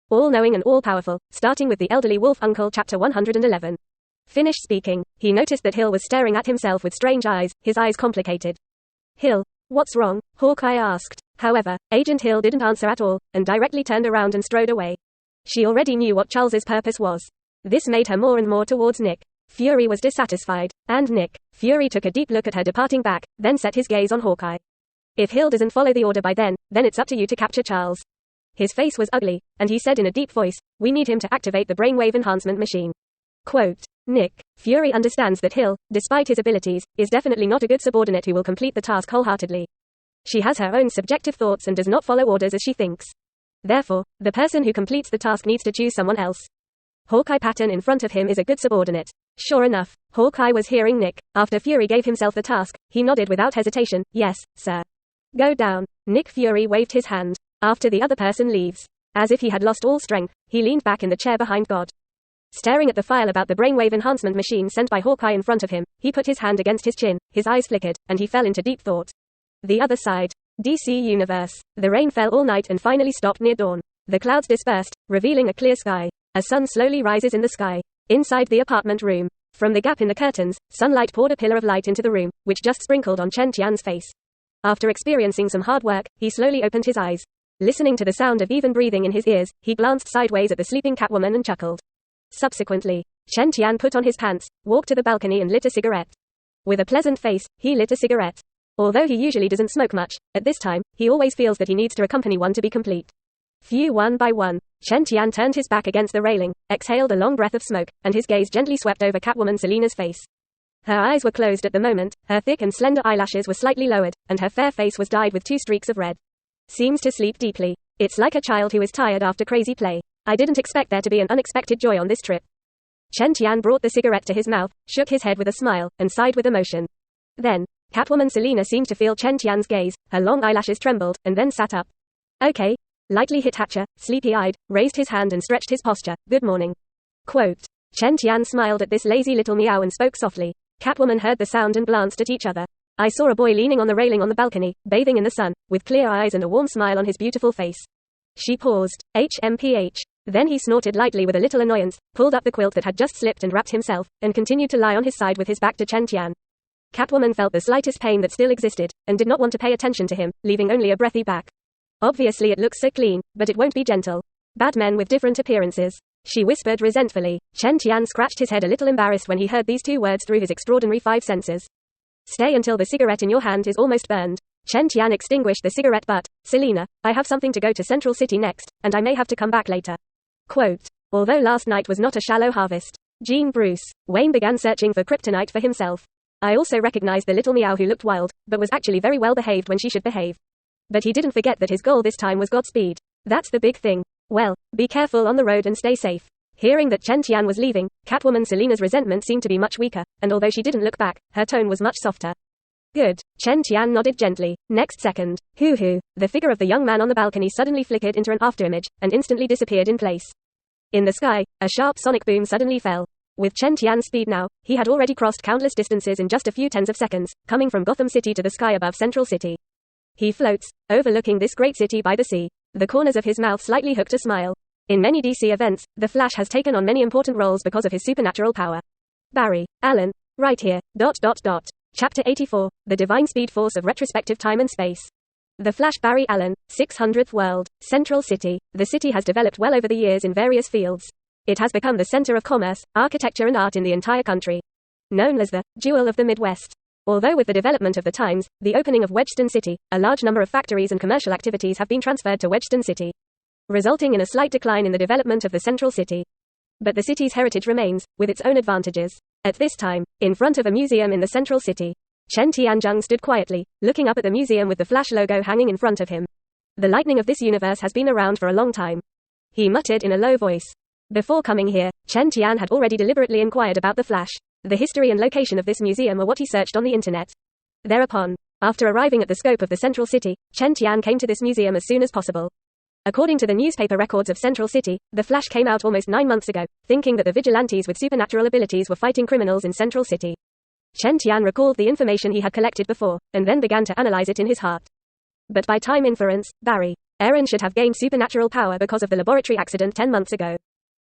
all-knowing and all-powerful, starting with the elderly wolf uncle chapter 111. Finished speaking, he noticed that Hill was staring at himself with strange eyes, his eyes complicated. Hill, what's wrong? Hawkeye asked. However, Agent Hill didn't answer at all, and directly turned around and strode away. She already knew what Charles's purpose was. This made her more and more towards Nick. Fury was dissatisfied, and Nick. Fury took a deep look at her departing back, then set his gaze on Hawkeye. If Hill doesn't follow the order by then it's up to you to capture Charles. His face was ugly, and he said in a deep voice, we need him to activate the brainwave enhancement machine. Quote, Nick. Fury understands that Hill, despite his abilities, is definitely not a good subordinate who will complete the task wholeheartedly. She has her own subjective thoughts and does not follow orders as she thinks. Therefore, the person who completes the task needs to choose someone else. Hawkeye Patton in front of him is a good subordinate. Sure enough, Hawkeye was hearing Nick. After Fury gave himself the task, he nodded without hesitation, yes, sir. Go down. Nick Fury waved his hand. After the other person leaves. As if he had lost all strength, he leaned back in the chair behind God. Staring at the file about the brainwave enhancement machine sent by Hawkeye in front of him, he put his hand against his chin, his eyes flickered, and he fell into deep thought. The other side. DC Universe. The rain fell all night and finally stopped near dawn. The clouds dispersed, revealing a clear sky. A sun slowly rises in the sky. Inside the apartment room. From the gap in the curtains, sunlight poured a pillar of light into the room, which just sprinkled on Chen Tian's face. After experiencing some hard work, he slowly opened his eyes. Listening to the sound of even breathing in his ears, he glanced sideways at the sleeping Catwoman and chuckled. Subsequently, Chen Tian put on his pants, walked to the balcony and lit a cigarette. With a pleasant face, he lit a cigarette. Although he usually doesn't smoke much, at this time, he always feels that he needs to accompany one to be complete. Few one by one, Chen Tian turned his back against the railing, exhaled a long breath of smoke, and his gaze gently swept over Catwoman Selina's face. Her eyes were closed at the moment, her thick and slender eyelashes were slightly lowered, and her fair face was dyed with 2 streaks of red. Seems to sleep deeply. It's like a child who is tired after crazy play. I didn't expect there to be an unexpected joy on this trip. Chen Tian brought the cigarette to his mouth, shook his head with a smile, and sighed with emotion. Then, Catwoman Selina seemed to feel Chen Tian's gaze, her long eyelashes trembled, and then sat up. Okay. Lightly hit Hatcher, sleepy-eyed, raised his hand and stretched his posture. Good morning. Quote. Chen Tian smiled at this lazy little meow and spoke softly. Catwoman heard the sound and glanced at each other. I saw a boy leaning on the railing on the balcony, bathing in the sun, with clear eyes and a warm smile on his beautiful face. She paused. HMPH. Then he snorted lightly with a little annoyance, pulled up the quilt that had just slipped and wrapped himself, and continued to lie on his side with his back to Chen Tian. Catwoman felt the slightest pain that still existed, and did not want to pay attention to him, leaving only a breathy back. Obviously it looks so clean, but it won't be gentle. Bad men with different appearances. She whispered resentfully. Chen Tian scratched his head a little embarrassed when he heard these 2 words through his extraordinary 5 senses. Stay until the cigarette in your hand is almost burned. Chen Tian extinguished the cigarette butt. Selina, I have something to go to Central City next, and I may have to come back later. Quote. Although last night was not a shallow harvest. Jean Bruce. Wayne began searching for kryptonite for himself. I also recognized the little meow who looked wild, but was actually very well behaved when she should behave. But he didn't forget that his goal this time was Godspeed. That's the big thing. Well, be careful on the road and stay safe. Hearing that Chen Tian was leaving, Catwoman Selina's resentment seemed to be much weaker, and although she didn't look back, her tone was much softer. Good. Chen Tian nodded gently. Next second. Hoo-hoo. The figure of the young man on the balcony suddenly flickered into an afterimage, and instantly disappeared in place. In the sky, a sharp sonic boom suddenly fell. With Chen Tian's speed now, he had already crossed countless distances in just a few tens of seconds, coming from Gotham City to the sky above Central City. He floats, overlooking this great city by the sea. The corners of his mouth slightly hooked a smile. In many DC events, the Flash has taken on many important roles because of his supernatural power. Barry Allen. Right here. Chapter 84, The Divine Speed Force of Retrospective Time and Space. The Flash Barry Allen, 600th World, Central City. The city has developed well over the years in various fields. It has become the center of commerce, architecture and art in the entire country. Known as the Jewel of the Midwest. Although with the development of the Times, the opening of Wedgeston City, a large number of factories and commercial activities have been transferred to Wedgeston City, resulting in a slight decline in the development of the central city. But the city's heritage remains, with its own advantages. At this time, in front of a museum in the central city, Chen Tianzheng stood quietly, looking up at the museum with the Flash logo hanging in front of him. The lightning of this universe has been around for a long time. He muttered in a low voice. Before coming here, Chen Tian had already deliberately inquired about the Flash. The history and location of this museum were what he searched on the internet. Thereupon, after arriving at the scope of the central city, Chen Tian came to this museum as soon as possible. According to the newspaper records of Central City, the Flash came out almost 9 months ago, thinking that the vigilantes with supernatural abilities were fighting criminals in Central City. Chen Tian recalled the information he had collected before, and then began to analyze it in his heart. But by time inference, Barry. Aaron should have gained supernatural power because of the laboratory accident 10 months ago.